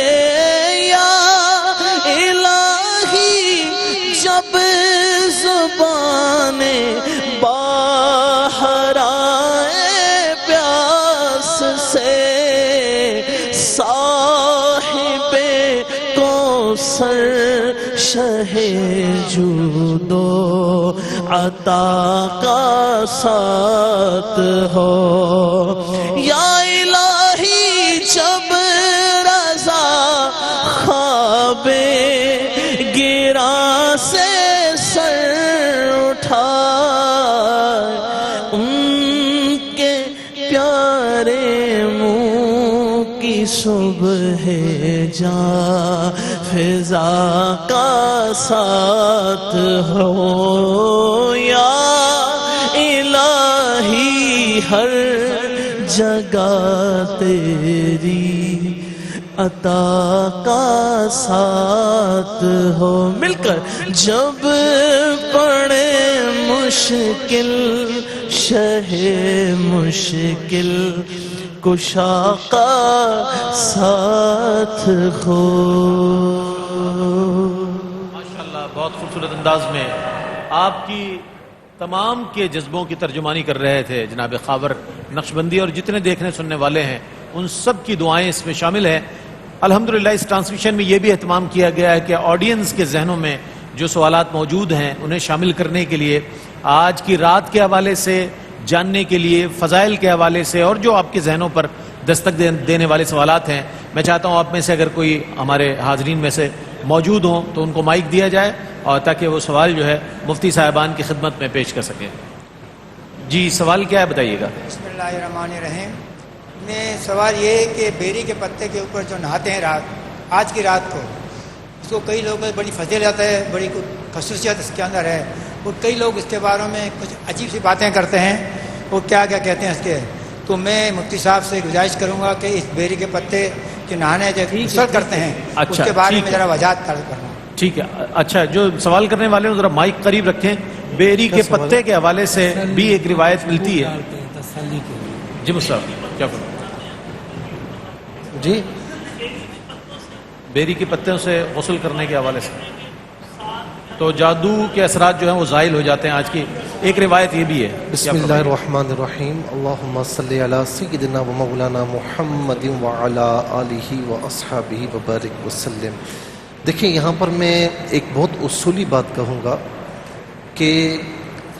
یا الہی جب زبانیں باہر آئیں پیاس سے صاحب کوثر شہ جود و عطا کا ساتھ ہو یا الہی جب رضا خواب گراں سے سر اٹھائے ان کے پیارے منہ کی صبح جاں فضا کا ساتھ ہو یا الہی ہر جگہ تیری عطا کا ساتھ ہو مل کر جب پڑے مشکل شہ مشکل کشا کا ساتھ ہو ماشاءاللہ بہت خوبصورت انداز میں آپ کی تمام کے جذبوں کی ترجمانی کر رہے تھے جناب خاور نقشبندی اور جتنے دیکھنے سننے والے ہیں ان سب کی دعائیں اس میں شامل ہیں الحمدللہ اس ٹرانسمیشن میں یہ بھی اہتمام کیا گیا ہے کہ آڈینس کے ذہنوں میں جو سوالات موجود ہیں انہیں شامل کرنے کے لیے آج کی رات کے حوالے سے جاننے کے لیے فضائل کے حوالے سے اور جو آپ کے ذہنوں پر دستک دینے والے سوالات ہیں میں چاہتا ہوں آپ میں سے اگر کوئی ہمارے حاضرین میں سے موجود ہوں تو ان کو مائک دیا جائے اور تاکہ وہ سوال جو ہے مفتی صاحبان کی خدمت میں پیش کر سکیں جی سوال کیا ہے بتائیے گا بسم اللہ الرحمن الرحیم میں سوال یہ ہے کہ بیری کے پتے کے اوپر جو نہاتے ہیں رات آج کی رات کو اس کو کئی لوگ بڑی فضیلت ہے بڑی خصوصیت اس کے اندر ہے اور کئی لوگ اس کے بارے میں کچھ عجیب سی باتیں کرتے ہیں وہ کیا کیا کہتے ہیں اس کے تو میں مفتی صاحب سے گزارش کروں گا کہ اس بیری کے پتے کے نہانے جو غسل کرتے ہیں اس کے بارے میں ذرا وضاحت طلب کرنا ٹھیک ہے اچھا جو سوال کرنے والے ہیں ذرا مائک قریب رکھیں بیری کے پتے کے حوالے سے بھی ایک روایت ملتی ہے جی مصطفیٰ کیا کروں جی بیری کے پتوں سے غسل کرنے کے حوالے سے تو جادو کے اثرات جو ہیں وہ زائل ہو جاتے ہیں آج کی ایک روایت یہ بھی ہے بسم اللہ الرحمن الرحیم اللہم صلی علی سیدنا و مولانا محمد وعلی آلہ و اصحابہ وبارک وسلم دیکھیں یہاں پر میں ایک بہت اصولی بات کہوں گا کہ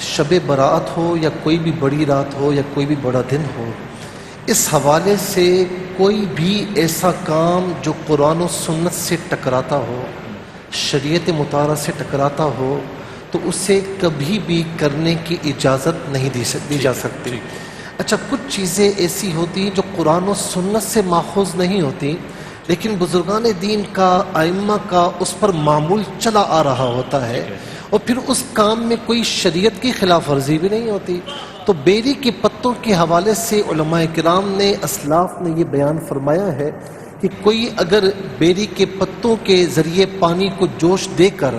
شب برات ہو یا کوئی بھی بڑی رات ہو یا کوئی بھی بڑا دن ہو، اس حوالے سے کوئی بھی ایسا کام جو قرآن و سنت سے ٹکراتا ہو، شریعت مطالعہ سے ٹکراتا ہو، تو اسے کبھی بھی کرنے کی اجازت نہیں دی جا سکتی۔ اچھا، کچھ چیزیں ایسی ہوتی ہیں جو قرآن و سنت سے ماخوذ نہیں ہوتی، لیکن بزرگان دین کا، ائمہ کا اس پر معمول چلا آ رہا ہوتا ہے، اور پھر اس کام میں کوئی شریعت کی خلاف ورزی بھی نہیں ہوتی۔ تو بیری کے پتوں کے حوالے سے علماء کرام نے، اسلاف نے یہ بیان فرمایا ہے کہ کوئی اگر بیری کے پتوں کے ذریعے پانی کو جوش دے کر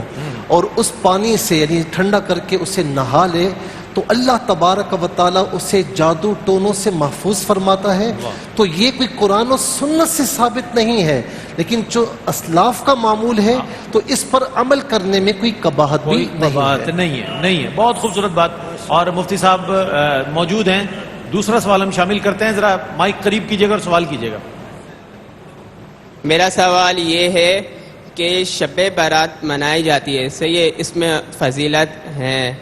اور اس پانی سے یعنی ٹھنڈا کر کے اسے نہا لے تو اللہ تبارک و تعالیٰ اسے جادو ٹونوں سے محفوظ فرماتا ہے۔ تو یہ کوئی قرآن و سنت سے ثابت نہیں ہے، لیکن جو اسلاف کا معمول ہے تو اس پر عمل کرنے میں کوئی قباحت بھی نہیں ہے۔ بہت خوبصورت بات۔ اور مفتی صاحب موجود ہیں، دوسرا سوال ہم شامل کرتے ہیں، ذرا مائک قریب کیجیے گا اور سوال کیجیے گا۔ میرا سوال یہ ہے کہ شب برات منائی جاتی ہے، صحیح، اس میں فضیلت ہیں،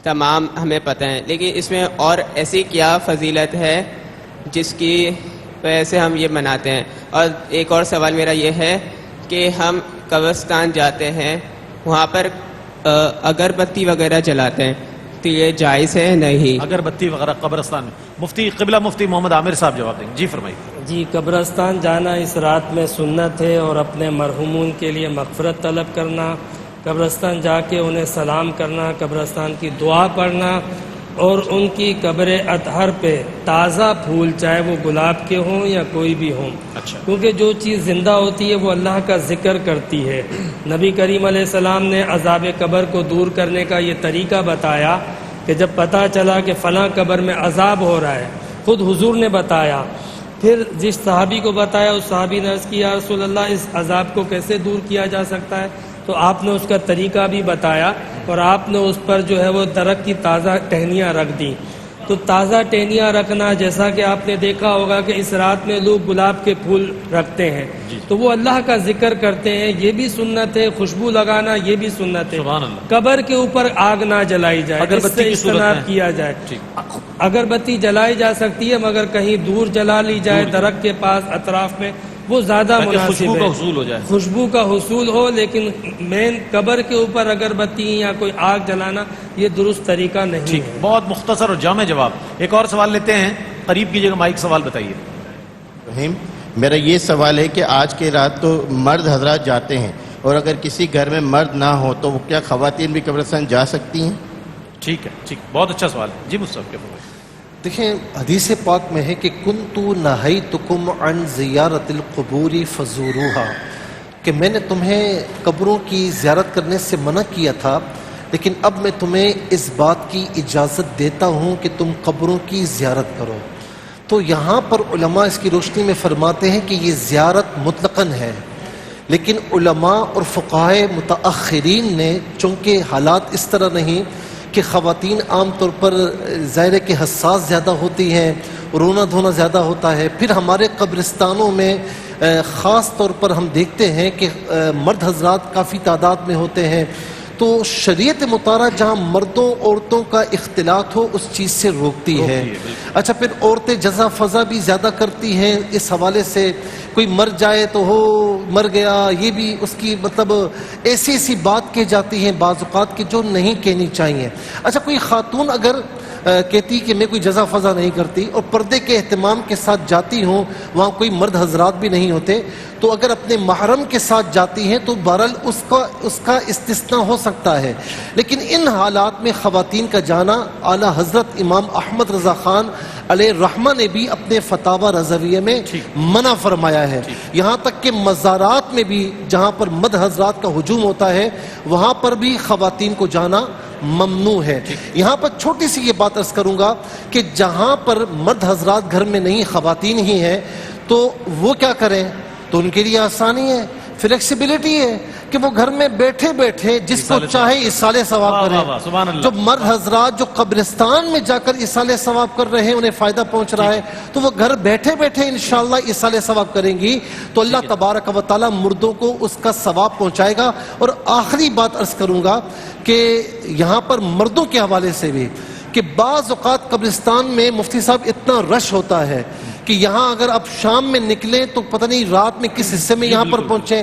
تمام ہمیں پتہ ہیں، لیکن اس میں اور ایسی کیا فضیلت ہے جس کی وجہ سے ہم یہ مناتے ہیں؟ اور ایک اور سوال میرا یہ ہے کہ ہم قبرستان جاتے ہیں، وہاں پر اگربتی وغیرہ جلاتے ہیں، تو یہ جائز ہے نہیں؟ اگربتی وغیرہ قبرستان میں؟ مفتی قبلہ مفتی محمد عامر صاحب جواب دیں گے۔ جی فرمائیے۔ جی، قبرستان جانا اس رات میں سنت ہے، اور اپنے مرحومون کے لیے مغفرت طلب کرنا، قبرستان جا کے انہیں سلام کرنا، قبرستان کی دعا پڑھنا، اور ان کی قبر اطہر پہ تازہ پھول، چاہے وہ گلاب کے ہوں یا کوئی بھی ہوں، کیونکہ جو چیز زندہ ہوتی ہے وہ اللہ کا ذکر کرتی ہے۔ نبی کریم علیہ السلام نے عذاب قبر کو دور کرنے کا یہ طریقہ بتایا کہ جب پتہ چلا کہ فلاں قبر میں عذاب ہو رہا ہے، خود حضور نے بتایا، پھر جس صحابی کو بتایا اس صحابی نے عرض کیا، یا رسول اللہ اس عذاب کو کیسے دور کیا جا سکتا ہے؟ تو آپ نے اس کا طریقہ بھی بتایا، اور آپ نے اس پر جو ہے وہ درخت کی تازہ ٹہنیاں رکھ دیں۔ تو تازہ ٹہنیاں رکھنا، جیسا کہ آپ نے دیکھا ہوگا کہ اس رات میں لوگ گلاب کے پھول رکھتے ہیں، تو وہ اللہ کا ذکر کرتے ہیں، یہ بھی سنت ہے۔ خوشبو لگانا یہ بھی سنت ہے۔ قبر کے اوپر آگ نہ جلائی جائے، اس سے اجتناب کیا جائے۔ اگربتی جلائی جا سکتی ہے، مگر کہیں دور جلا لی جائے، درخت کے پاس اطراف میں، وہ زیادہ مناسب ہے، خوشبو کا حصول ہو، لیکن مین قبر کے اوپر اگربتی یا کوئی آگ جلانا یہ درست طریقہ نہیں ہے۔ بہت مختصر اور جامع جواب۔ ایک اور سوال لیتے ہیں، قریب کیجیے گا مائک، سوال بتائیے۔ رحیم، میرا یہ سوال ہے کہ آج کے رات تو مرد حضرات جاتے ہیں، اور اگر کسی گھر میں مرد نہ ہو تو وہ کیا خواتین بھی قبرستان جا سکتی ہیں؟ ٹھیک ہے، بہت اچھا سوال ہے۔ جی مصطفیٰ کیا فرمائیں؟ دیکھیں، حدیث پاک میں ہے کہ کنتو نہیتکم عن زیارت القبور فزوروہا، کہ میں نے تمہیں قبروں کی زیارت کرنے سے منع کیا تھا، لیکن اب میں تمہیں اس بات کی اجازت دیتا ہوں کہ تم قبروں کی زیارت کرو۔ تو یہاں پر علماء اس کی روشنی میں فرماتے ہیں کہ یہ زیارت مطلقاً ہے، لیکن علماء اور فقہائے متأخرین نے، چونکہ حالات اس طرح نہیں کہ خواتین عام طور پر ظاہر ہے کہ حساس زیادہ ہوتی ہیں، رونا دھونا زیادہ ہوتا ہے، پھر ہمارے قبرستانوں میں خاص طور پر ہم دیکھتے ہیں کہ مرد حضرات کافی تعداد میں ہوتے ہیں، تو شریعت مطالعہ جہاں مردوں عورتوں کا اختلاط ہو اس چیز سے روکتی ہے۔ اچھا، پھر عورتیں جزا فضا بھی زیادہ کرتی ہیں، اس حوالے سے کوئی مر جائے تو ہو مر گیا، یہ بھی اس کی مطلب ایسی بات کہی جاتی ہیں بعض اوقات کی جو نہیں کہنی چاہیے۔ اچھا، کوئی خاتون اگر کہتی کہ میں کوئی جزا فضا نہیں کرتی اور پردے کے اہتمام کے ساتھ جاتی ہوں، وہاں کوئی مرد حضرات بھی نہیں ہوتے، تو اگر اپنے محرم کے ساتھ جاتی ہیں تو بہرحال اس کا استثناء ہو سکتا ہے، لیکن ان حالات میں خواتین کا جانا اعلیٰ حضرت امام احمد رضا خان علیہ الرحمہ نے بھی اپنے فتاوی رضویہ میں منع فرمایا ہے۔ یہاں تک کہ مزارات میں بھی جہاں پر مرد حضرات کا ہجوم ہوتا ہے وہاں پر بھی خواتین کو جانا ممنوع ہے۔ یہاں پر چھوٹی سی یہ بات عرض کروں گا کہ جہاں پر مرد حضرات گھر میں نہیں، خواتین ہی ہیں، تو وہ کیا کریں؟ تو ان کے لیے آسانی ہے فلیکسیبلٹی ہے کہ وہ گھر میں بیٹھے بیٹھے جس کو چاہے ایصال ثواب کرے. جو مرد حضرات جو قبرستان میں جا کر ایصال ثواب کر رہے ہیں انہیں فائدہ پہنچ رہا ہے تو وہ گھر بیٹھے بیٹھے انشاءاللہ ایصال ثواب کریں گی تو اللہ تبارک و تعالی مردوں کو اس کا ثواب پہنچائے گا. اور آخری بات عرض کروں گا کہ یہاں پر مردوں کے حوالے سے بھی کہ بعض اوقات قبرستان میں مفتی صاحب اتنا رش ہوتا ہے کہ یہاں اگر آپ شام میں نکلیں تو پتہ نہیں رات میں کس حصے میں یہاں پر پہنچیں.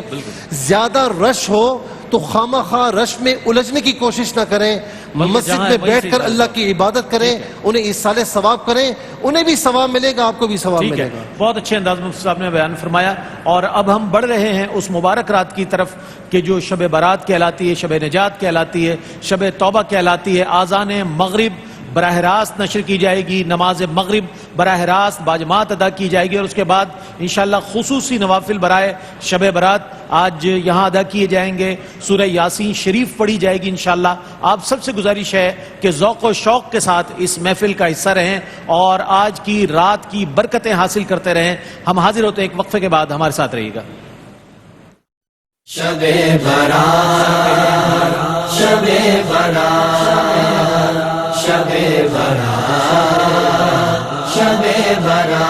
زیادہ رش ہو تو خواہ مخواہ رش میں الجھنے کی کوشش نہ کریں, مسجد میں بیٹھ کر اللہ کی عبادت کریں, انہیں ایصال ثواب کریں, انہیں بھی ثواب ملے گا, آپ کو بھی ثواب ملے گا. بہت اچھے انداز میں مفتی صاحب نے بیان فرمایا. اور اب ہم بڑھ رہے ہیں اس مبارک رات کی طرف کہ جو شب برات کہلاتی ہے, شب نجات کہلاتی ہے, شب توبہ کہلاتی ہے. آذان مغرب براہ راست نشر کی جائے گی, نماز مغرب براہ راست باجماعت ادا کی جائے گی, اور اس کے بعد انشاءاللہ خصوصی نوافل برائے شب برات آج یہاں ادا کیے جائیں گے. سورہ یاسین شریف پڑھی جائے گی انشاءاللہ. آپ سب سے گزارش ہے کہ ذوق و شوق کے ساتھ اس محفل کا حصہ رہیں اور آج کی رات کی برکتیں حاصل کرتے رہیں. ہم حاضر ہوتے ہیں ایک وقفے کے بعد, ہمارے ساتھ رہیے گا. شب برات شب برات شب برات شب برات